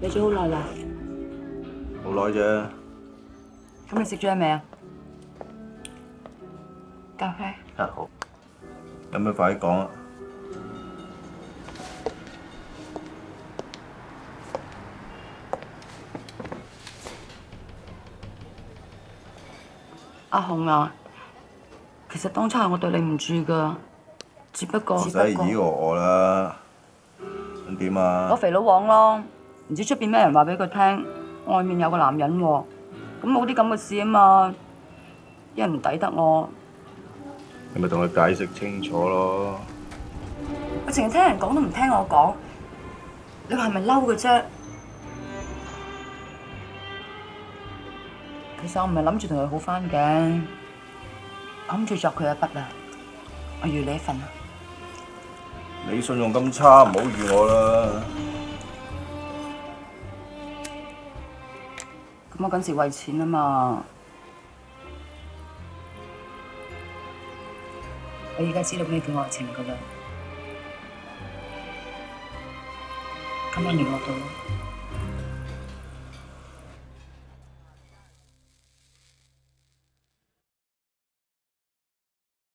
嚟咗好耐啦。好耐啫。咁你食咗未啊？咖啡。啊好。有咩快啲講啊？阿紅啊，其實當初係我對你唔住噶，只不過唔使唏我啦。咁點啊？攞肥佬旺咯，唔知出邊咩人話俾佢聽，外面有個男人喎，咁冇啲咁嘅事啊嘛，啲人唔抵得我。你咪同佢解釋清楚咯。我淨係聽人講都唔聽我講，你話係咪嬲嘅啫？其實我唔係諗住同佢好翻嘅，我諗住作佢一筆啊，我預你一份啊。你信用咁差，唔好預我啦。咁我嗰時為錢啊嘛，我而家知道咩叫愛情噶啦，咁我聯絡到咯。